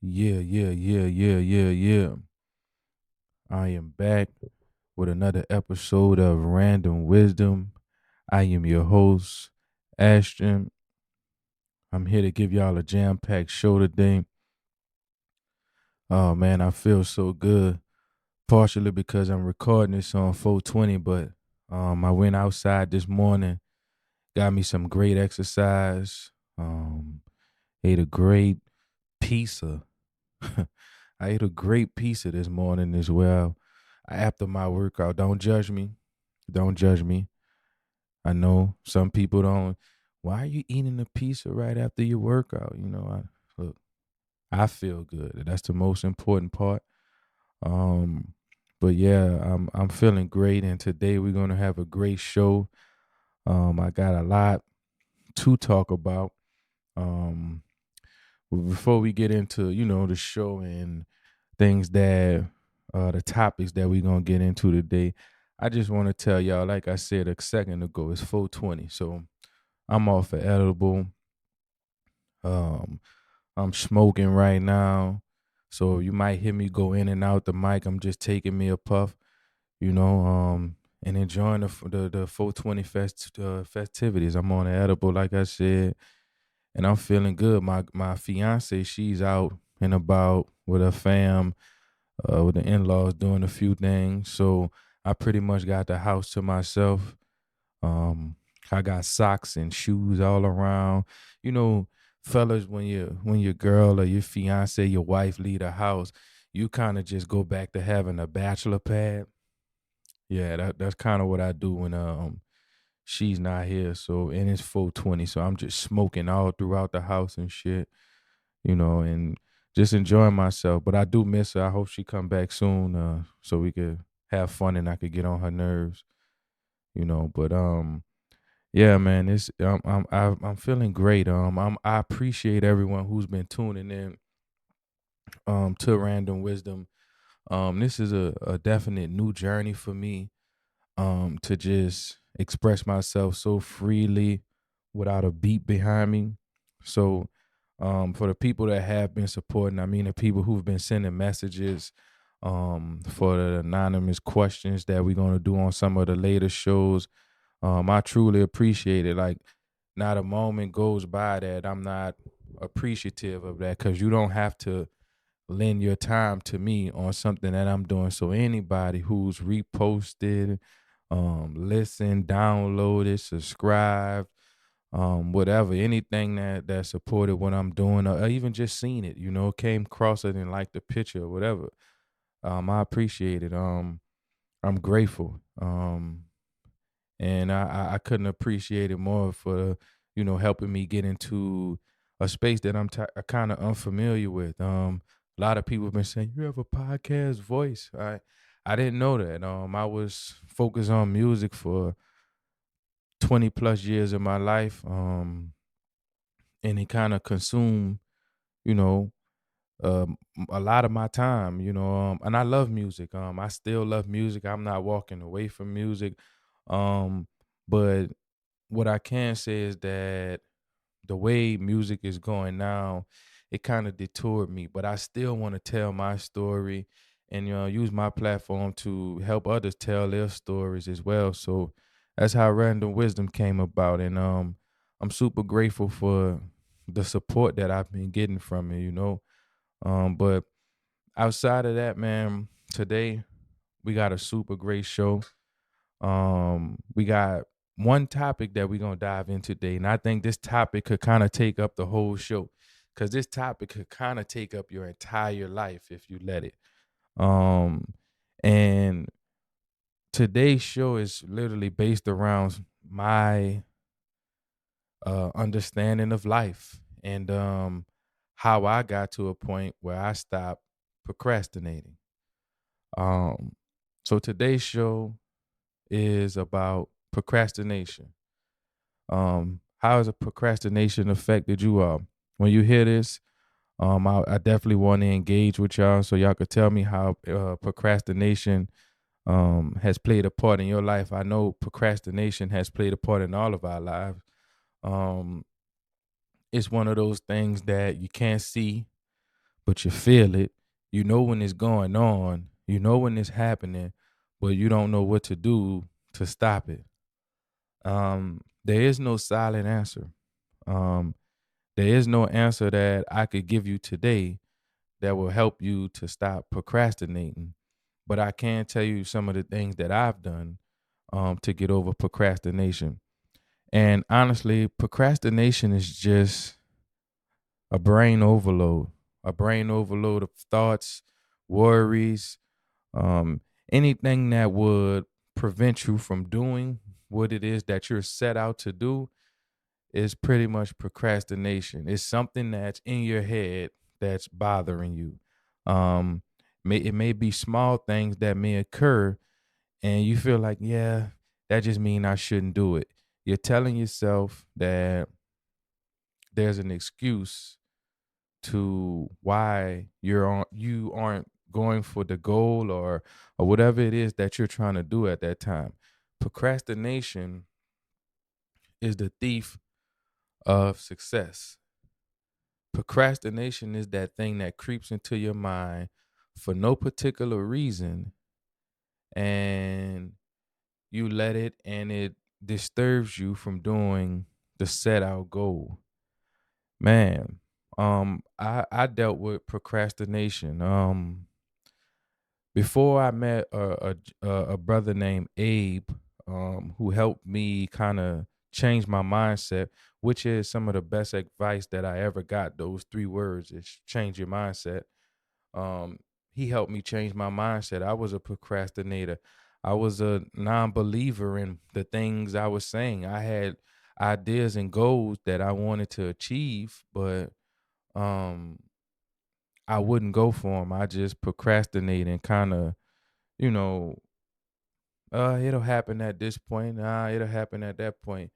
Yeah. I am back with another episode of Random Wisdom. I am your host, Ashton. I'm here to give y'all a jam packed show today. Oh man, I feel so good. Partially because I'm recording this on 420, but I went outside this morning, got me some great exercise, ate a great pizza. I ate a great pizza this morning as well after my workout. Don't judge me. Don't judge me. I know some people don't. Why are you eating a pizza right after your workout? Look, I feel good. That's the most important part. Um, but yeah, I'm feeling great, and today we're gonna have a great show. I got a lot to talk about. Um, Before we get into the show and things that the topics that we're gonna get into today, I just want to tell y'all, like I said a second ago, it's 420, so I'm off of edible. Um, I'm smoking right now, so you might hear me go in and out the mic. I'm just taking me a puff, and enjoying the 420 festivities. I'm on the edible, like I said, and I'm feeling good. My fiance, she's out and about with her fam, with the in-laws doing a few things. So I pretty much got the house to myself. Um, I got socks and shoes all around. You know, fellas, when your girl or your fiance, your wife leave the house, you kind of just go back to having a bachelor pad. Yeah, that's kind of what I do when she's not here. So and it's 420, so I'm just smoking all throughout the house and shit, and just enjoying myself. But I do miss her. I hope she come back soon, so we could have fun and I could get on her nerves, But yeah, man, I'm feeling great. I appreciate everyone who's been tuning in to Random Wisdom. This is a definite new journey for me. To just express myself so freely without a beat behind me. So, for the people that have been supporting, I mean, the people who've been sending messages, for the anonymous questions that we're gonna do on some of the later shows, I truly appreciate it. Like, not a moment goes by that I'm not appreciative of that, because you don't have to lend your time to me on something that I'm doing. So anybody who's reposted, listened, downloaded, subscribed, whatever, anything that supported what I'm doing, or even just seen it, came across it and liked the picture or whatever. I appreciate it. I'm grateful. And I couldn't appreciate it more for helping me get into a space that I'm kind of unfamiliar with. A lot of people have been saying you have a podcast voice. I didn't know that. I was focused on music for 20 plus years of my life, and it kind of consumed, you know, um, a lot of my time. And I love music. I still love music. I'm not walking away from music. Um, but what I can say is that the way music is going now, it kind of detoured me. But I still want to tell my story and use my platform to help others tell their stories as well. So that's how Random Wisdom came about, and I'm super grateful for the support that I've been getting from it. But outside of that, man, today we got a super great show. We got one topic that we're gonna dive in today, and I think this topic could kind of take up the whole show, because this topic could kind of take up your entire life if you let it. Um, and today's show is literally based around my understanding of life, and how I got to a point where I stopped procrastinating. Um, so today's show is about procrastination. How has a procrastination affected you all? When you hear this, I definitely want to engage with y'all, so y'all could tell me how procrastination has played a part in your life. I know procrastination has played a part in all of our lives. Um, it's one of those things that you can't see, but you feel it. You know when it's going on, you know when it's happening, but you don't know what to do to stop it. There is no silent answer. Um, there is no answer that I could give you today that will help you to stop procrastinating. But I can tell you some of the things that I've done to get over procrastination. And honestly, procrastination is just a brain overload of thoughts, worries, um, anything that would prevent you from doing what it is that you're set out to do is pretty much procrastination. It's something that's in your head that's bothering you. Um, it may be small things that may occur, and you feel like, yeah, that just means I shouldn't do it. You're telling yourself that there's an excuse to why you aren't going for the goal or whatever it is that you're trying to do at that time. Procrastination is the thief of success. Procrastination is that thing that creeps into your mind for no particular reason, and you let it, and it disturbs you from doing the set out goal. Man, I dealt with procrastination. Before I met a brother named Abe, who helped me kind of change my mindset, which is some of the best advice that I ever got. Those three words is change your mindset. Um, he helped me change my mindset. I was a procrastinator. I was a non-believer in the things I was saying. I had ideas and goals that I wanted to achieve, but um, I wouldn't go for them. I just procrastinate and kind of, you know, it'll happen at this point. It'll happen at that point.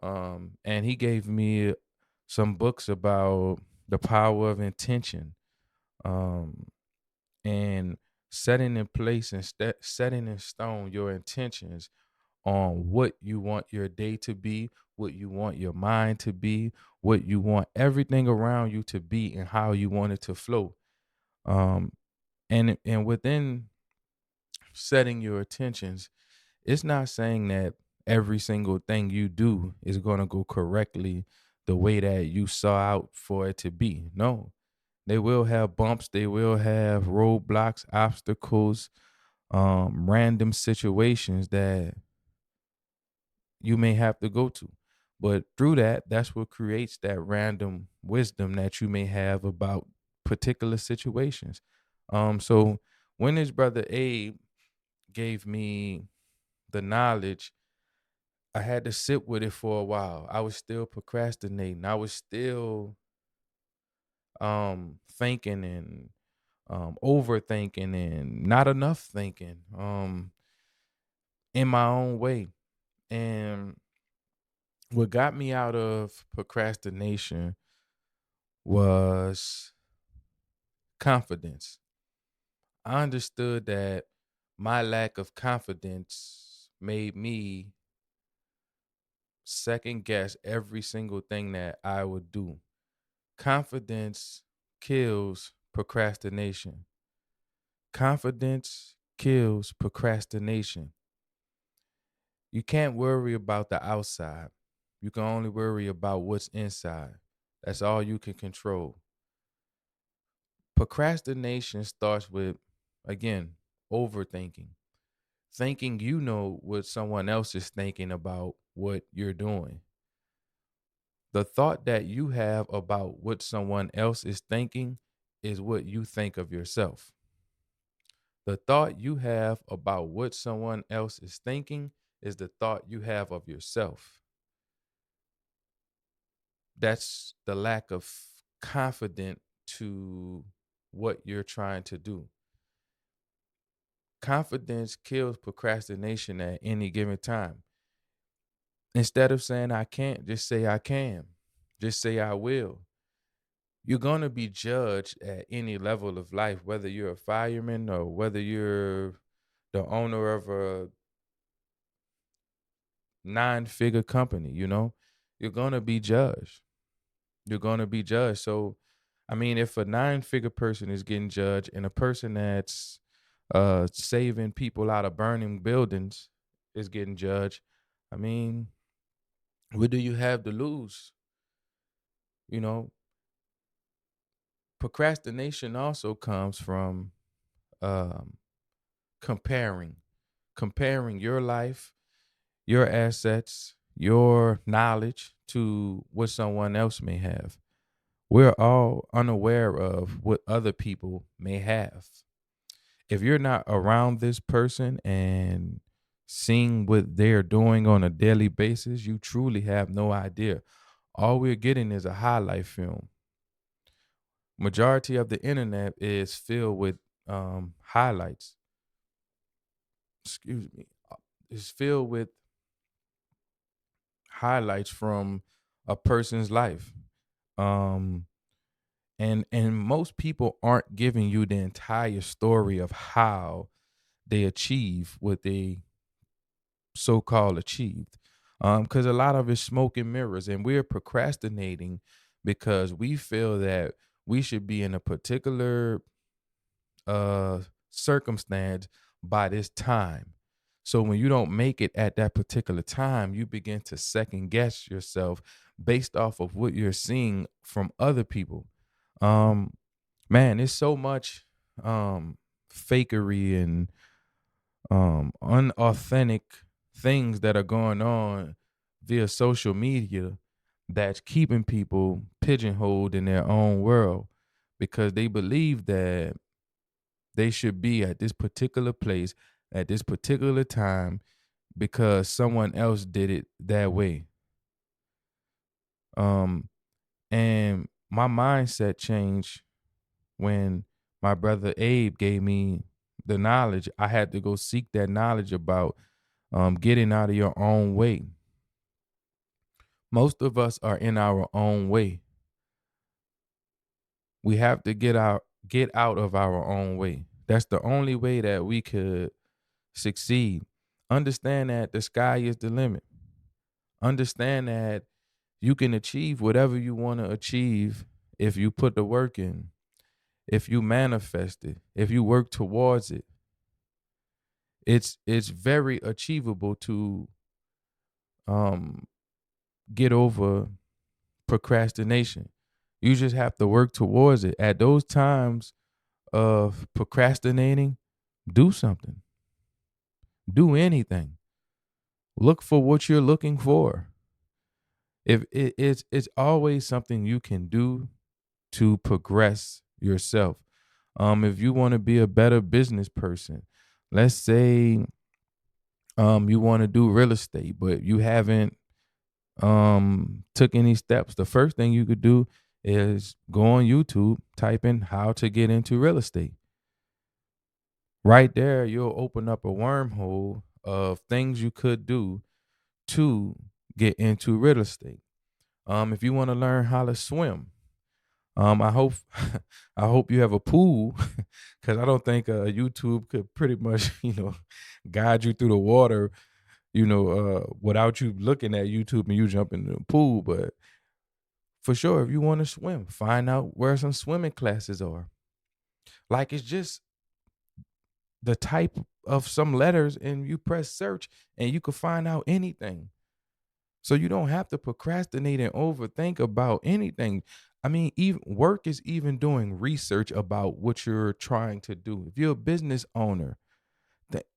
And he gave me some books about the power of intention. Um, and setting in place and setting in stone your intentions on what you want your day to be, what you want your mind to be, what you want everything around you to be, and how you want it to flow. Um, and within setting your intentions, it's not saying that every single thing you do is going to go correctly the way that you saw out for it to be. No, they will have bumps, they will have roadblocks, obstacles, random situations that you may have to go to. But through that, that's what creates that random wisdom that you may have about particular situations. So when his brother Abe gave me the knowledge, I had to sit with it for a while. I was still procrastinating. I was still thinking and overthinking and not enough thinking in my own way. And what got me out of procrastination was confidence. I understood that my lack of confidence made me second guess every single thing that I would do. Confidence kills procrastination. Confidence kills procrastination. You can't worry about the outside. You can only worry about what's inside. That's all you can control. Procrastination starts with, again, overthinking. Thinking you know what someone else is thinking about what you're doing. The thought that you have about what someone else is thinking is what you think of yourself. The thought you have about what someone else is thinking is the thought you have of yourself. That's the lack of confidence to what you're trying to do. Confidence kills procrastination at any given time. Instead of saying I can't, just say I can. Just say I will. You're going to be judged at any level of life, whether you're a fireman or whether you're the owner of a 9-figure company, you're going to be judged. You're going to be judged. So I mean, if a nine-figure person is getting judged and a person that's saving people out of burning buildings is getting judged, I mean, what do you have to lose? You know, procrastination also comes from um, comparing, comparing your life, your assets, your knowledge to what someone else may have. We're all unaware of what other people may have. If you're not around this person and seeing what they're doing on a daily basis, you truly have no idea. All we're getting is a highlight film. Majority of the internet is filled with highlights. Excuse me. Is filled with highlights from a person's life. Um, and most people aren't giving you the entire story of how they achieve what they so-called achieved, because a lot of it's smoke and mirrors, and we're procrastinating because we feel that we should be in a particular uh circumstance by this time. So when you don't make it at that particular time, you begin to second guess yourself based off of what you're seeing from other people. um Man, it's so much fakery and unauthentic things that are going on via social media that's keeping people pigeonholed in their own world because they believe that they should be at this particular place at this particular time because someone else did it that way. Um, and my mindset changed when my brother Abe gave me the knowledge. I had to go seek that knowledge about getting out of your own way. Most of us are in our own way. We have to get out of our own way. That's the only way that we could succeed. Understand that the sky is the limit. Understand that you can achieve whatever you want to achieve if you put the work in, if you manifest it, if you work towards it. It's very achievable to um get over procrastination. You just have to work towards it. At those times of procrastinating, do something. Do anything. Look for what you're looking for. If it's always something you can do to progress yourself. If you want to be a better business person, let's say you want to do real estate, but you haven't took any steps. The first thing you could do is go on YouTube, type in how to get into real estate. Right there, you'll open up a wormhole of things you could do to get into real estate. If you want to learn how to swim, I hope I hope you have a pool because I don't think YouTube could pretty much guide you through the water without you looking at YouTube and you jump into the pool. But for sure, if you want to swim, find out where some swimming classes are. Like it's just the type of some letters, and you press search, and you can find out anything. So you don't have to procrastinate and overthink about anything. I mean, even work is even doing research about what you're trying to do. If you're a business owner,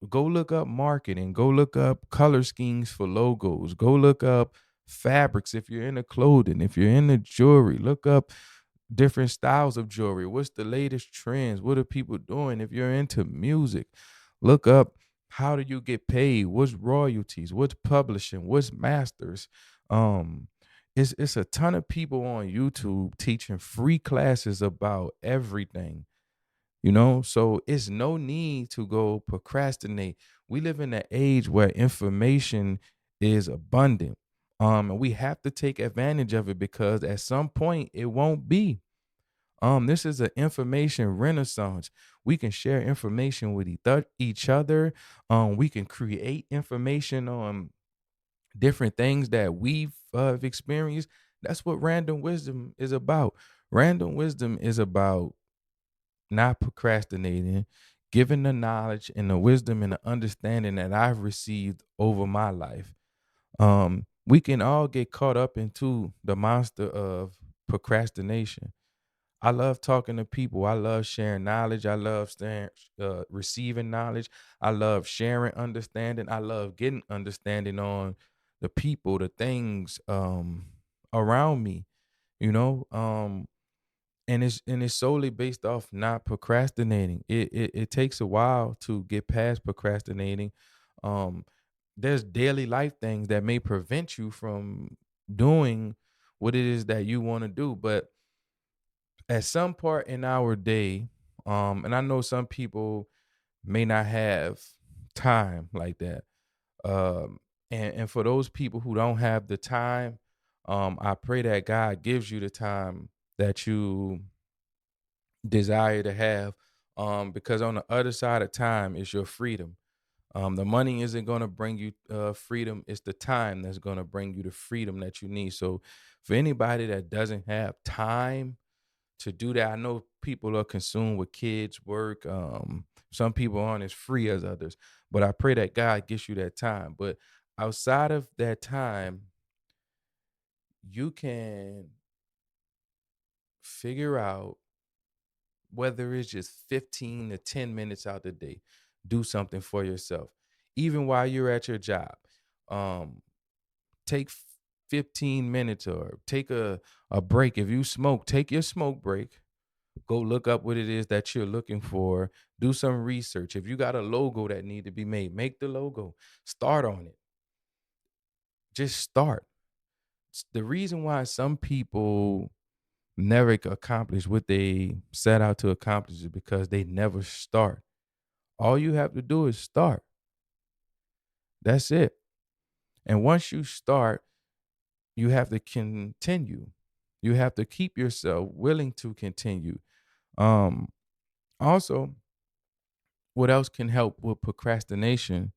go look up marketing, go look up color schemes for logos, go look up fabrics if you're into clothing, if you're into jewelry, look up different styles of jewelry. What's the latest trends? What are people doing? If you're into music, look up how do you get paid? What's royalties? What's publishing? What's masters? Um, it's a ton of people on YouTube teaching free classes about everything. So it's no need to go procrastinate. We live in an age where information is abundant. And we have to take advantage of it because at some point it won't be. This is an information renaissance. We can share information with each other. We can create information on different things that we've experienced. That's what random wisdom is about. Random wisdom is about not procrastinating, giving the knowledge and the wisdom and the understanding that I've received over my life. We can all get caught up into the monster of procrastination. I love talking to people. I love sharing knowledge. I love receiving knowledge. I love sharing understanding. I love getting understanding on the people, the things around me. You know, and it's solely based off not procrastinating. It takes a while to get past procrastinating. Um, there's daily life things that may prevent you from doing what it is that you want to do, but at some part in our day, and I know some people may not have time like that. And for those people who don't have the time, I pray that God gives you the time that you desire to have. Because on the other side of time is your freedom. The money isn't going to bring you freedom. It's the time that's going to bring you the freedom that you need. So for anybody that doesn't have time to do that, I know people are consumed with kids, work. Some people aren't as free as others, but I pray that God gets you that time. But outside of that time, you can figure out whether it's just 15 to 10 minutes out the day, do something for yourself. Even while you're at your job, um, take 15 minutes or take a break. If you smoke, take your smoke break. Go look up what it is that you're looking for. Do some research. If you got a logo that need to be made, make the logo. Start on it. Just start. The reason why some people never accomplish what they set out to accomplish is because they never start. All you have to do is start. That's it. And once you start, you have to continue. You have to keep yourself willing to continue. Um, Also, what else can help with procrastination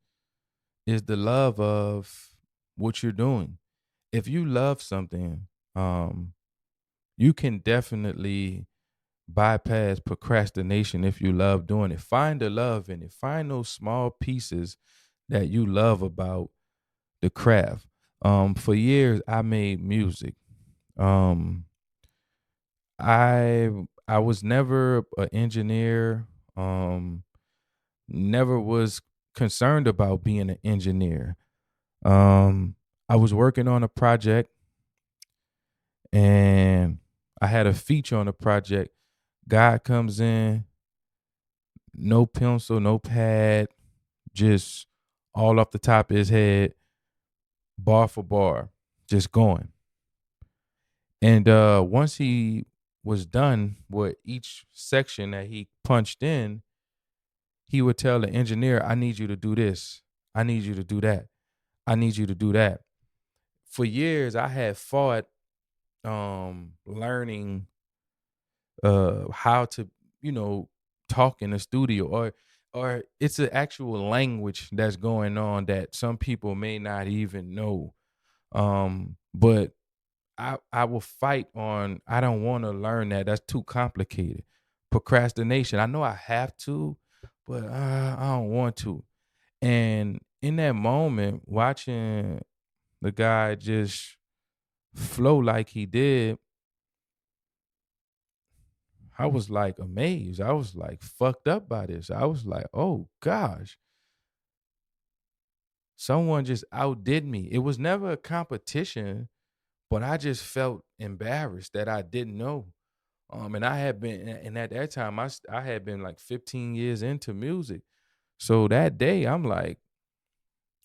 is the love of what you're doing. If you love something, um, you can definitely bypass procrastination if you love doing it. Find the love in it. Find those small pieces that you love about the craft. For years I made music. Um, I was never an engineer. Never was concerned about being an engineer. I was working on a project and I had a feature on the project. God comes in, no pencil, no pad, just all off the top of his head, bar for bar, just going. And once he was done with each section that he punched in, he would tell the engineer, I need you to do this. I need you to do that. I need you to do that. For years, I had fought learning how to, you know, talk in the studio, or it's an actual language that's going on that some people may not even know. But I will fight on, I don't want to learn that. That's too complicated. Procrastination. I know I have to, but I don't want to. And in that moment, watching the guy just flow like he did, I was like amazed. I was like fucked up by this. I was like, oh gosh, someone just outdid me. It was never a competition, but I just felt embarrassed that I didn't know. And I had been, and at that time, I had been like 15 years into music. So that day, I'm like,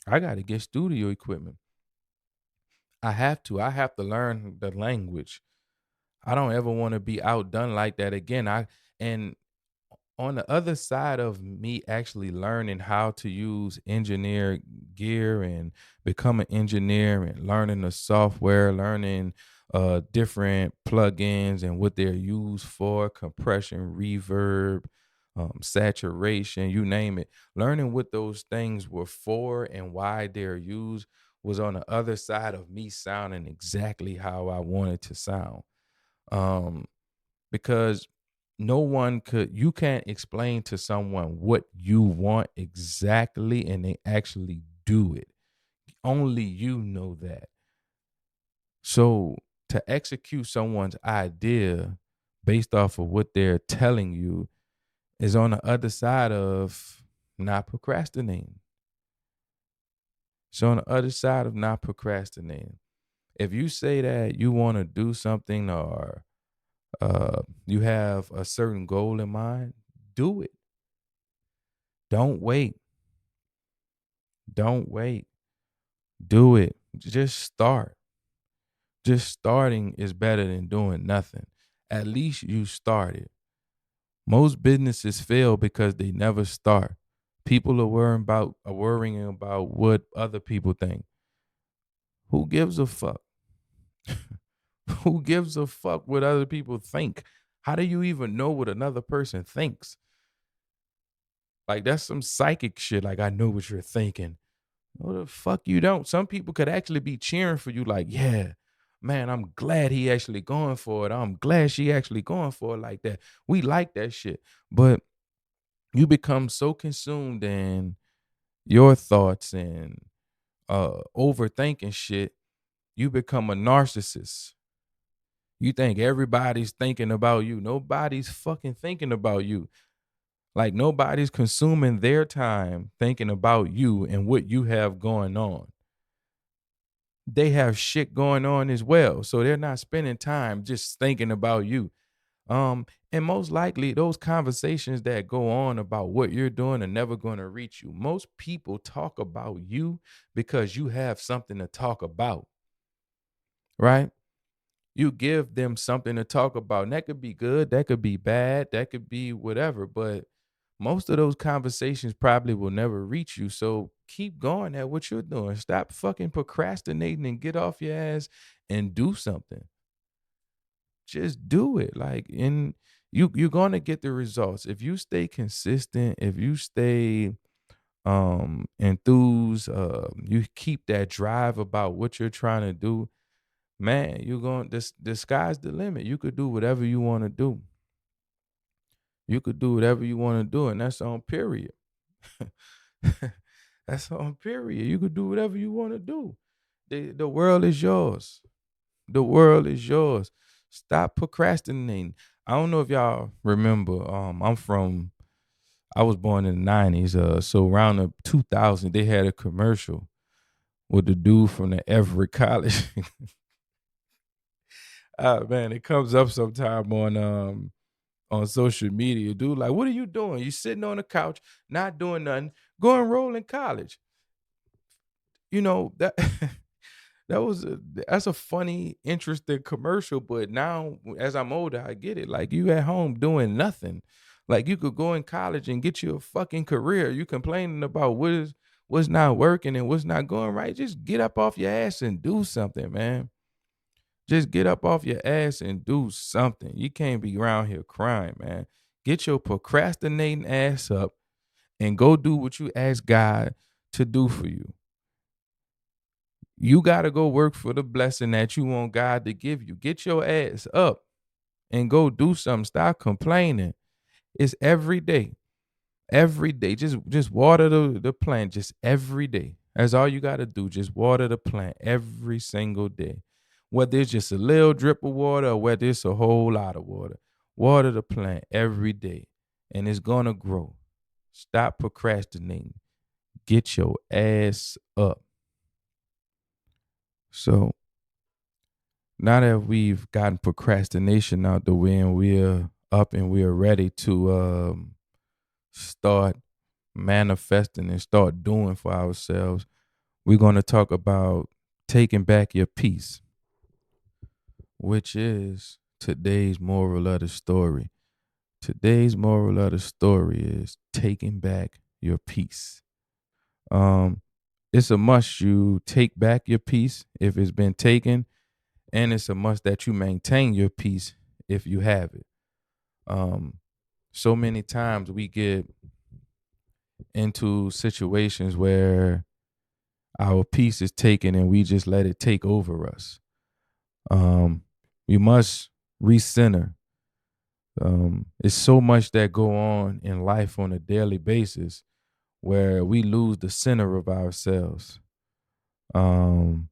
I got to get studio equipment. I have to. I have to learn the language. I don't ever want to be outdone like that again. And on the other side of me actually learning how to use engineer gear and become an engineer and learning the software, learning different plugins and what they're used for, compression, reverb, saturation, you name it. Learning what those things were for and why they're used was on the other side of me sounding exactly how I wanted to sound. Um, because you can't explain to someone what you want exactly and they actually do it. Only you know that. So to execute someone's idea based off of what they're telling you is on the other side of not procrastinating. So on the other side of not procrastinating. If you say that you want to do something or you have a certain goal in mind, do it. Don't wait. Don't wait. Do it. Just start. Just starting is better than doing nothing. At least you started. Most businesses fail because they never start. People are worrying about what other people think. Who gives a fuck? Who gives a fuck what other people think? How do you even know what another person thinks? Like that's some psychic shit. Like I know what you're thinking. No, the fuck you don't. Some people could actually be cheering for you, like, yeah, man, I'm glad he actually going for it. I'm glad she actually going for it like that. We like that shit. But you become so consumed in your thoughts and overthinking shit, you become a narcissist. You think everybody's thinking about you. Nobody's fucking thinking about you. Like nobody's consuming their time thinking about you and what you have going on. They have shit going on as well. So they're not spending time just thinking about you. And most likely those conversations that go on about what you're doing are never going to reach you. Most people talk about you because you have something to talk about, right? You give them something to talk about. And that could be good, that could be bad, that could be whatever. But most of those conversations probably will never reach you. So keep going at what you're doing. Stop fucking procrastinating and get off your ass and do something. Just do it. Like in you're gonna get the results. If you stay consistent, if you stay enthused, you keep that drive about what you're trying to do, man, you're going the sky's the limit. You could do whatever you want to do. You could do whatever you want to do, and that's on period. That's on period. You could do whatever you want to do. The world is yours. The world is yours. Stop procrastinating. I don't know if y'all remember. I was born in the 90s. So around the 2000, they had a commercial with the dude from the Everett College. Man, it comes up sometime on social media. Dude, like, what are you doing? You sitting on the couch, not doing nothing, go enroll in college. You know that that's a funny, interesting commercial. But now, as I'm older, I get it. Like you at home doing nothing. Like you could go in college and get you a fucking career. You complaining about what's not working and what's not going right. Just get up off your ass and do something, man. Just get up off your ass and do something. You can't be around here crying, man. Get your procrastinating ass up and go do what you ask God to do for you. You got to go work for the blessing that you want God to give you. Get your ass up and go do something. Stop complaining. It's every day. Every day. Just water the plant just every day. That's all you got to do. Just water the plant every single day. Whether it's just a little drip of water or whether it's a whole lot of water. Water the plant every day and it's going to grow. Stop procrastinating. Get your ass up. So now that we've gotten procrastination out the way and we're up and we're ready to start manifesting and start doing for ourselves, we're going to talk about taking back your peace, which is today's moral of the story. Today's moral of the story is taking back your peace. Um, it's a must you take back your peace if it's been taken, and it's a must that you maintain your peace if you have it. Um, so many times we get into situations where our peace is taken and we just let it take over us. We must recenter. It's so much that go on in life on a daily basis where we lose the center of ourselves. Um,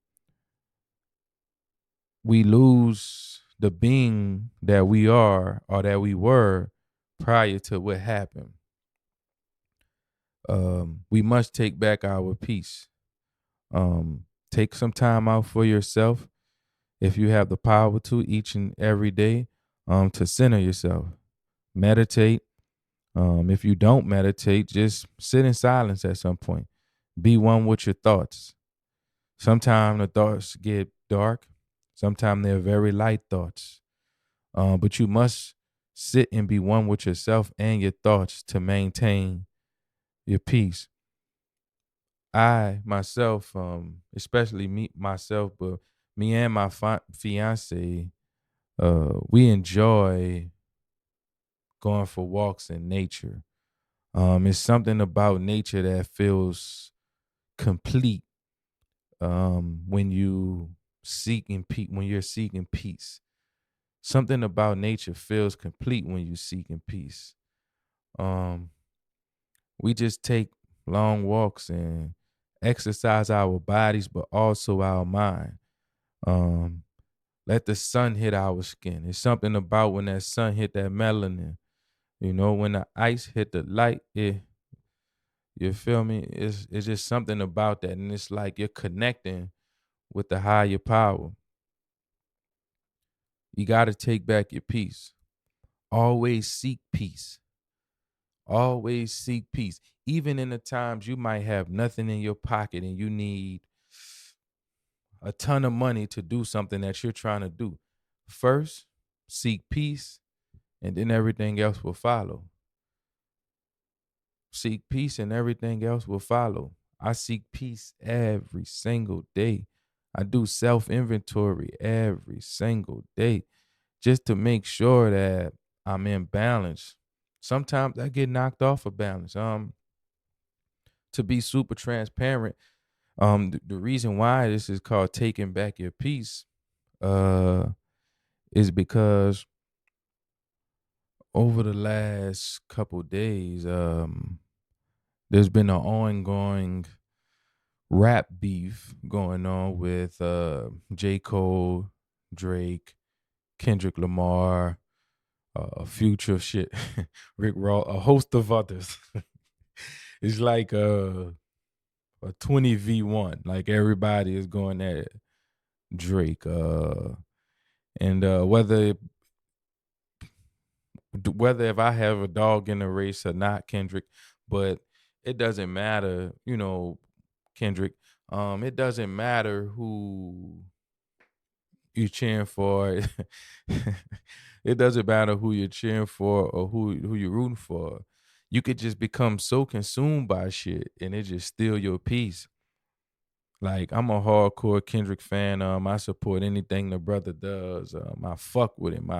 we lose the being that we are or that we were prior to what happened. We must take back our peace. Take some time out for yourself if you have the power to each and every day, to center yourself. Meditate. If you don't meditate, just sit in silence at some point. Be one with your thoughts. Sometimes the thoughts get dark. Sometimes they're very light thoughts. But you must sit and be one with yourself and your thoughts to maintain your peace. I myself, especially me myself, but me and my fiance, we enjoy going for walks in nature. It's something about nature that feels complete when you when you're seeking peace. Something about nature feels complete when you seeking peace. Um, we just take long walks and exercise our bodies, but also our mind. Um, Let the sun hit our skin. It's something about when that sun hit that melanin. You know, when the ice hit the light, you feel me? It's just something about that. And it's like you're connecting with the higher power. You gotta take back your peace. Always seek peace. Always seek peace. Even in the times you might have nothing in your pocket and you need a ton of money to do something that you're trying to do. First, seek peace, and then everything else will follow. Seek peace, and everything else will follow. I seek peace every single day. I do self inventory every single day just to make sure that I'm in balance. Sometimes I get knocked off of balance. To be super transparent, the reason why this is called taking back your peace, uh, is because over the last couple days, there's been an ongoing rap beef going on with J. Cole, Drake, Kendrick Lamar, Future shit, Rick Ross, a host of others. It's like a 20v1. Like everybody is going at Drake. And whether if I have a dog in the race or not, Kendrick, but it doesn't matter, Kendrick. It doesn't matter who you cheering for. It doesn't matter who you're cheering for or who you're rooting for. You could just become so consumed by shit and it just steal your peace. Like I'm a hardcore Kendrick fan. I support anything the brother does. I fuck with him.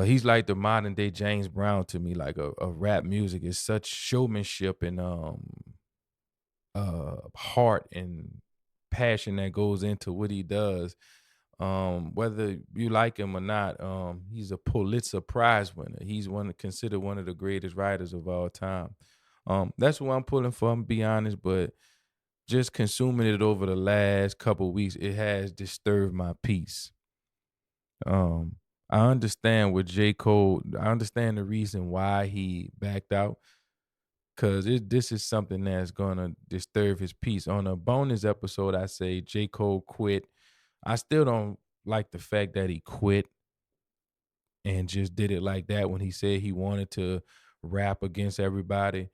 He's like the modern day James Brown to me. Like a rap music is such showmanship and heart and passion that goes into what he does. Whether you like him or not, he's a Pulitzer Prize winner. He's considered one of the greatest writers of all time. That's what I'm pulling for. I'm be honest, but just consuming it over the last couple weeks, it has disturbed my peace. I understand with J. Cole. I understand the reason why he backed out because this is something that's gonna disturb his peace. On a bonus episode, I say J. Cole quit. I still don't like the fact that he quit and just did it like that when he said he wanted to rap against everybody.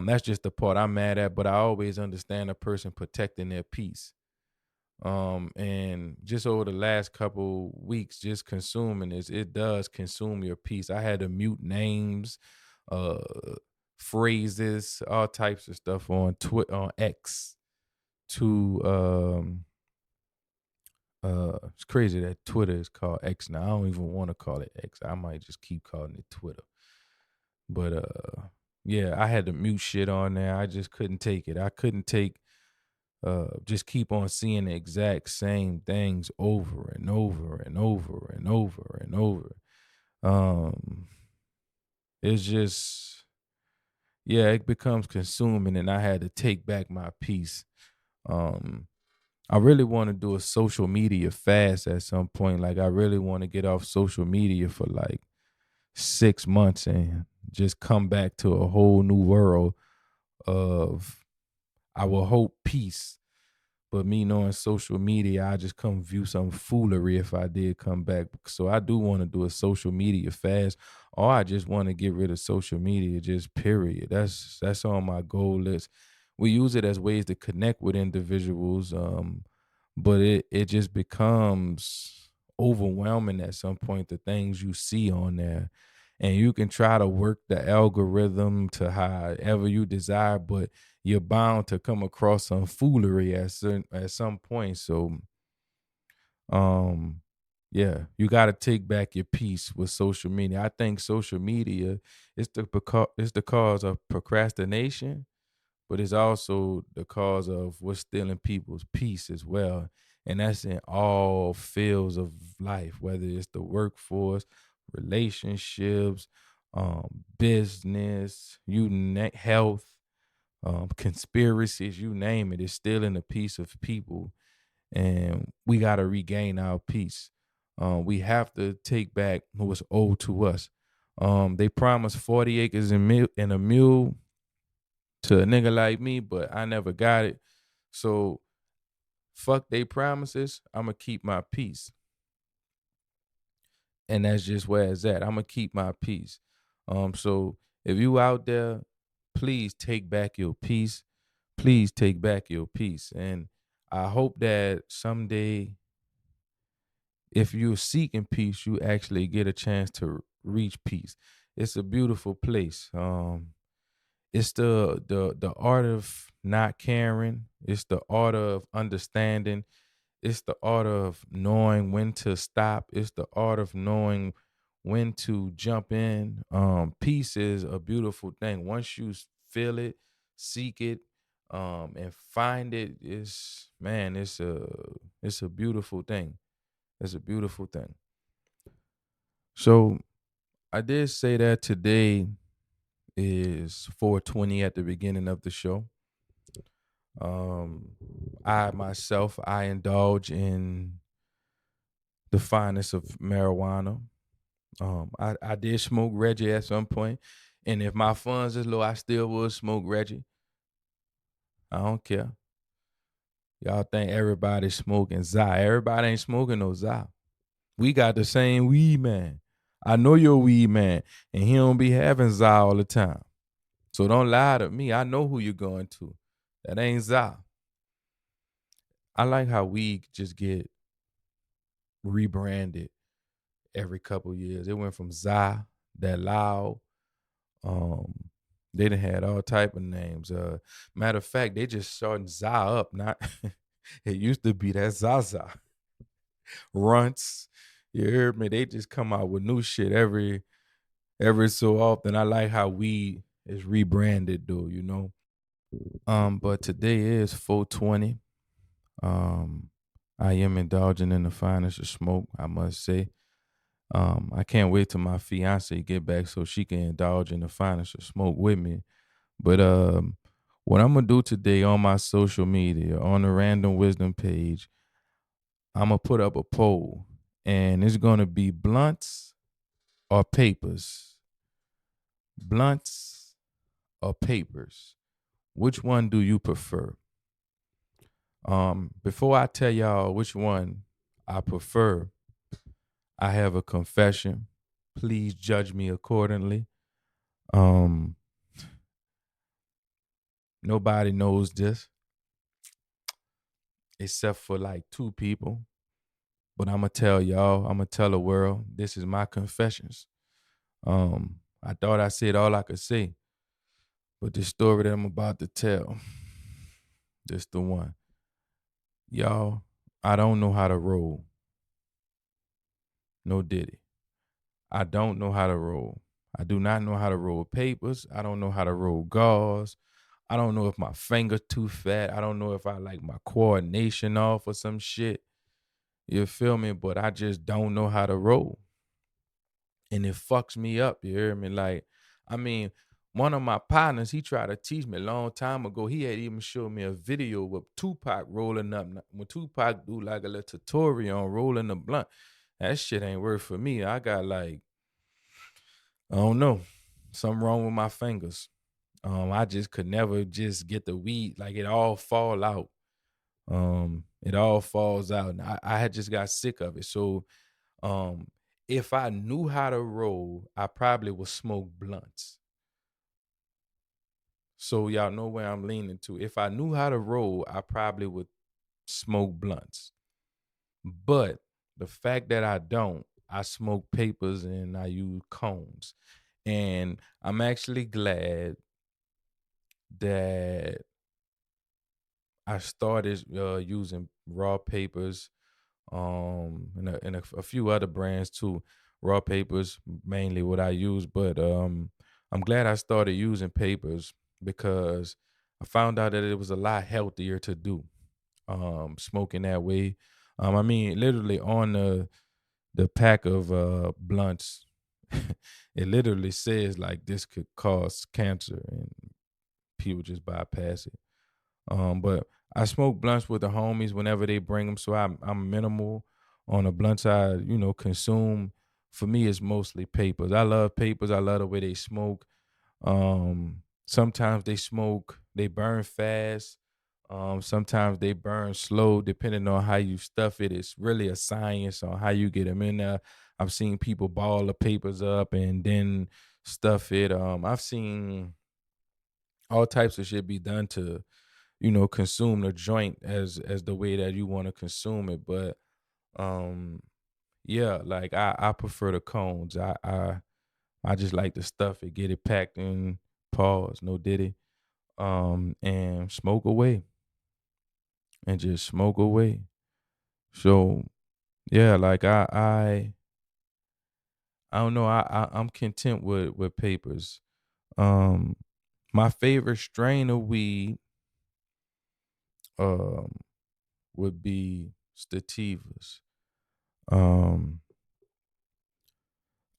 That's just the part I'm mad at, but I always understand a person protecting their peace. And just over the last couple weeks, just consuming this, it does consume your peace. I had to mute names, uh, phrases, all types of stuff on on X to it's crazy that Twitter is called X now. I don't even want to call it X. I might just keep calling it Twitter. But yeah, I had to mute shit on there. I just couldn't take it. I couldn't take just keep on seeing the exact same things over and over and over and over and over. Um, it's just, yeah, it becomes consuming, and I had to take back my peace. Um, I really want to do a social media fast at some point. Like, I really want to get off social media for like 6 months and just come back to a whole new world of, I will hope, peace. But me knowing social media, I just come view some foolery if I did come back. So I do want to do a social media fast, or I just want to get rid of social media, just period. That's on my goal list. We use it as ways to connect with individuals, but it just becomes overwhelming at some point, the things you see on there. And you can try to work the algorithm to however you desire, but you're bound to come across some foolery at some point. So um yeah, you got to take back your peace with social media. I think social media is the cause of procrastination, but it's also the cause of what's stealing people's peace as well. And that's in all fields of life, whether it's the workforce, relationships, business, health, conspiracies, you name it. It's stealing the peace of people, and we got to regain our peace. We have to take back what's owed to us. They promised 40 acres and a mule to a nigga like me, but I never got it. So fuck they promises. I'ma keep my peace. And that's just where it's at. I'ma keep my peace. So if you out there, please take back your peace. Please take back your peace. And I hope that someday, if you're seeking peace, you actually get a chance to reach peace. It's a beautiful place. It's the art of not caring. It's the art of understanding. It's the art of knowing when to stop. It's the art of knowing when to jump in. Peace is a beautiful thing. Once you feel it, seek it, and find it, it's, man, it's a beautiful thing. It's a beautiful thing. So I did say that today is 420 at the beginning of the show. Um, I indulge in the finest of marijuana. I did smoke Reggie at some point, and if my funds is low, I still would smoke Reggie. I don't care. Y'all think everybody's smoking Zy. Everybody ain't smoking no Zy. We got the same weed man. I know your weed man, and he don't be having Zy all the time. So don't lie to me. I know who you're going to. That ain't Zy. I like how we just get rebranded every couple years. It went from Zy, that loud. Um, they done had all type of names. Matter of fact, they just starting Zy up. Not it used to be that Zaza Runts. You heard me? They just come out with new shit every so often. I like how we is rebranded though, you know. But today is 420. Um, I am indulging in the finest of smoke, I must say. I can't wait till my fiance get back so she can indulge in the finest of smoke with me. But what I'm gonna do today on my social media, on the Random Wisdom page, I'm gonna put up a poll, and it's gonna be blunts or papers. Blunts or papers. Which one do you prefer? Before I tell y'all which one I prefer, I have a confession. Please judge me accordingly. Um, Nobody knows this except for like two people. But I'm gonna tell y'all, I'm gonna tell the world, this is my confessions. I thought I said all I could say, but the story that I'm about to tell, this the one. Y'all, I don't know how to roll. No diddy. I don't know how to roll. I do not know how to roll papers. I don't know how to roll gauze. I don't know if my finger too fat. I don't know if I like my coordination off or some shit. You feel me? But I just don't know how to roll. and it fucks me up. You hear me? Like, I mean, one of my partners, he tried to teach me a long time ago. He had even showed me a video with Tupac rolling up. When Tupac do like a little tutorial on rolling the blunt, that shit ain't work for me. I got like, I don't know, something wrong with my fingers. I just could never just get the weed. Like it all fall out. It all falls out. And I had just got sick of it. So um, if I knew how to roll, I probably would smoke blunts. So y'all know where I'm leaning to. If I knew how to roll, I probably would smoke blunts. But the fact that I don't, I smoke papers and I use cones. And I'm actually glad that I started using raw papers, and a few other brands too. Raw papers mainly what I use, but I'm glad I started using papers because I found out that it was a lot healthier to do. Smoking that way. I mean, literally on the pack of blunts, it literally says like this could cause cancer, and people just bypass it. But I smoke blunts with the homies whenever they bring them, so I'm minimal on the blunts I consume. For me, it's mostly papers. I love papers. I love the way they smoke. Sometimes they burn fast. Sometimes they burn slow, depending on how you stuff it. It's really a science on how you get them in there. I've seen people ball the papers up and then stuff it. I've seen all types of shit be done to consume the joint as the way that you want to consume it. But um yeah, like I prefer the cones. I just like to stuff it, get it packed in, pause, no diddy. And smoke away. And just smoke away. So yeah, like I don't know, I'm content with papers. Um my favorite strain of weed um would be sativas. Um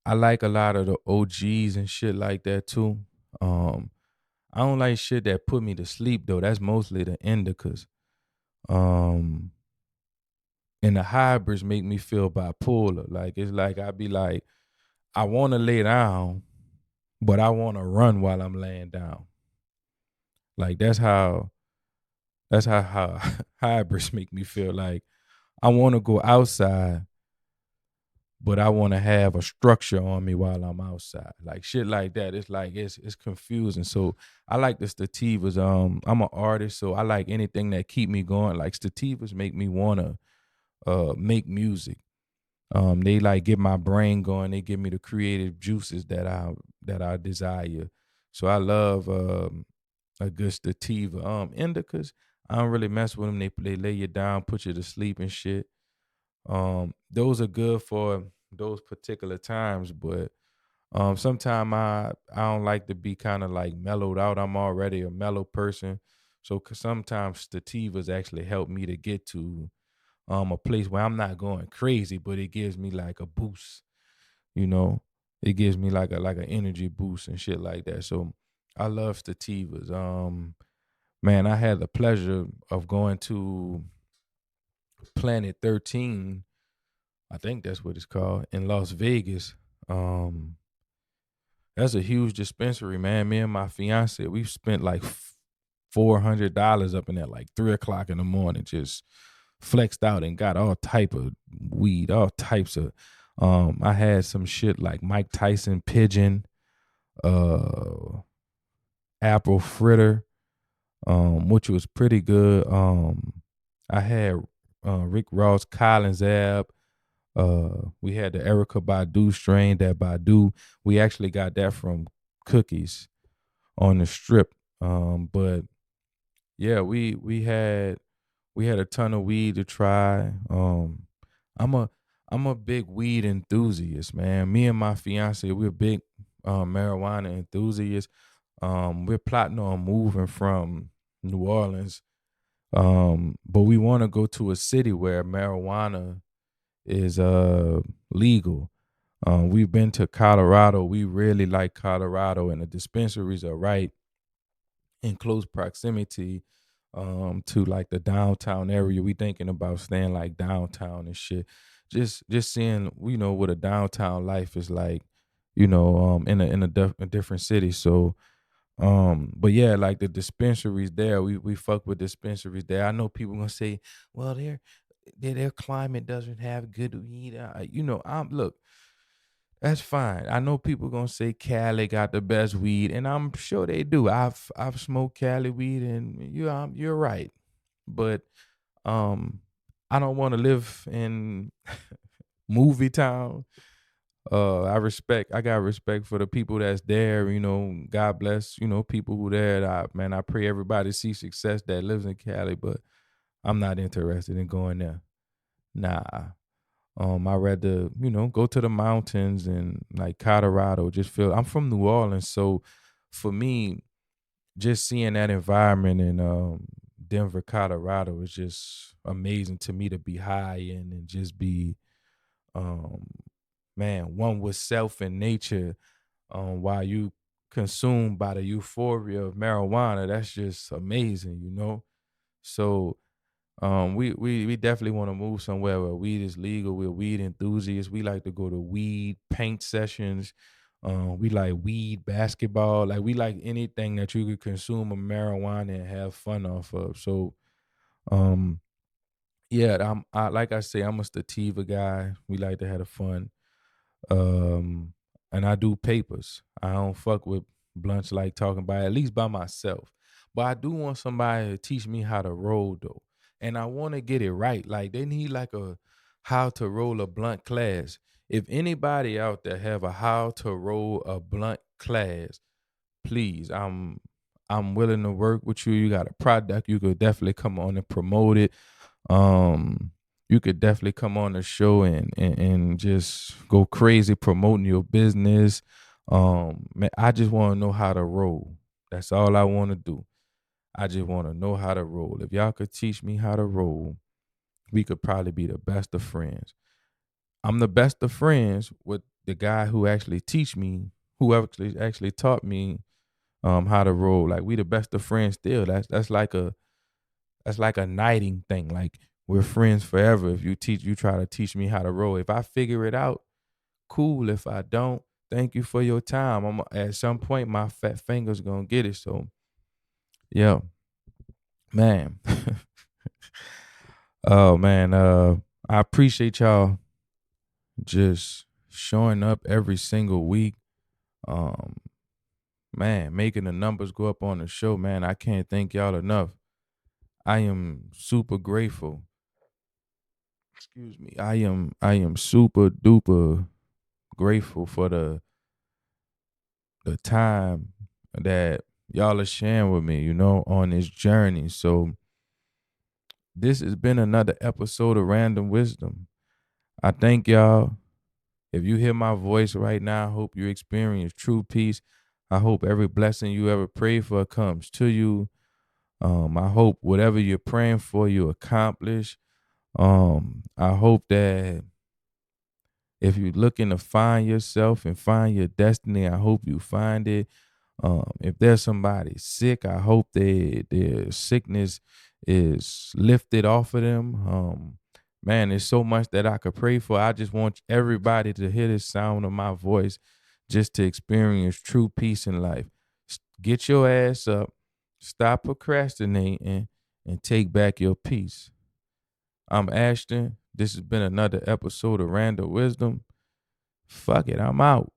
I like a lot of the OGs and shit like that too. Um, I don't like shit that put me to sleep though. That's mostly the indicas. Um, and the hybrids make me feel bipolar. Like it's like I be like, I want to lay down, but I want to run while I'm laying down. Like that's how hybrids make me feel. Like I want to go outside, but I want to have a structure on me while I'm outside. Like shit like that. It's like it's confusing. So I like the stativas. I'm an artist, so I like anything that keep me going. Like stativas make me wanna make music. They like get my brain going. They give me the creative juices that I desire. So I love a good stativa. Indicas, I don't really mess with them. They lay you down, put you to sleep and shit. Those are good for those particular times, but sometimes I don't like to be kind of like mellowed out. I'm already a mellow person, so sometimes sativas actually help me to get to a place where I'm not going crazy, but it gives me like a boost. You know, it gives me like an energy boost and shit like that. So I love sativas. Man, I had the pleasure of going to Planet 13. I think that's what it's called in Las Vegas. Um, that's a huge dispensary, man. Me and my fiance, we've spent like $400 up in there, like 3 o'clock in the morning, just flexed out and got all type of weed, all types of. I had some shit like Mike Tyson pigeon, uh, apple fritter, which was pretty good. I had Rick Ross Collins ab. We had the Erica Badu strain, that Badu. We actually got that from Cookies on the strip. But yeah, we had a ton of weed to try. I'm a I'm a big weed enthusiast, man. Me and my fiance, we're big marijuana enthusiasts. We're plotting on moving from New Orleans, but we want to go to a city where marijuana is legal. We've been to Colorado. We really like Colorado, and the dispensaries are right in close proximity to like the downtown area. We thinking about staying like downtown and shit. Just seeing, what a downtown life is like, a different city. So but yeah, like the dispensaries there, we fuck with dispensaries there. I know people gonna say, well, their climate doesn't have good weed. I'm look, that's fine. I know people gonna say Cali got the best weed, and I'm sure they do. I've smoked Cali weed, and you're right. But um, I don't want to live in movie town. I got respect for the people that's there. God bless. People who there. I pray everybody see success that lives in Cali, but I'm not interested in going there. Nah. I rather, go to the mountains and like Colorado. Just feel I'm from New Orleans, so for me, just seeing that environment in Denver, Colorado is just amazing to me to be high in and just be um one with self and nature while you consumed by the euphoria of marijuana. That's just amazing. So we definitely want to move somewhere where weed is legal. We're weed enthusiasts. We like to go to weed paint sessions. We like weed basketball. Like we like anything that you could consume of marijuana and have fun off of. So um yeah, like I say, I'm a sativa guy. We like to have the fun. Um and I do papers. I don't fuck with blunts like talking about it, at least by myself. But I do want somebody to teach me how to roll though. And I want to get it right. Like they need like a how to roll a blunt class. If anybody out there have a how to roll a blunt class, please, I'm willing to work with you. You got a product, you could definitely come on and promote it. um you could definitely come on the show and just go crazy promoting your business. Man, I just want to know how to roll. That's all I want to do. I just want to know how to roll. If y'all could teach me how to roll, we could probably be the best of friends. I'm the best of friends with the guy who actually teach me, who actually taught me how to roll. Like we the best of friends still. That's like a knighting thing. Like we're friends forever. If you try to teach me how to roll. If I figure it out, cool. If I don't, thank you for your time. At some point my fat fingers gonna get it. So yeah, man. Oh man, I appreciate y'all just showing up every single week. Um, making the numbers go up on the show, man. I can't thank y'all enough. I am super grateful. Excuse me. I am super duper grateful for the time that y'all are sharing with me, on this journey. So this has been another episode of Random Wisdom. I thank y'all. If you hear my voice right now, I hope you experience true peace. I hope every blessing you ever prayed for comes to you. I hope whatever you're praying for, you accomplish. I hope that if you're looking to find yourself and find your destiny, I hope you find it. If there's somebody sick, I hope their sickness is lifted off of them. Man, there's so much that I could pray for. I just want everybody to hear the sound of my voice just to experience true peace in life. Get your ass up, stop procrastinating, and take back your peace. I'm Ashton. This has been another episode of Random Wisdom. Fuck it, I'm out.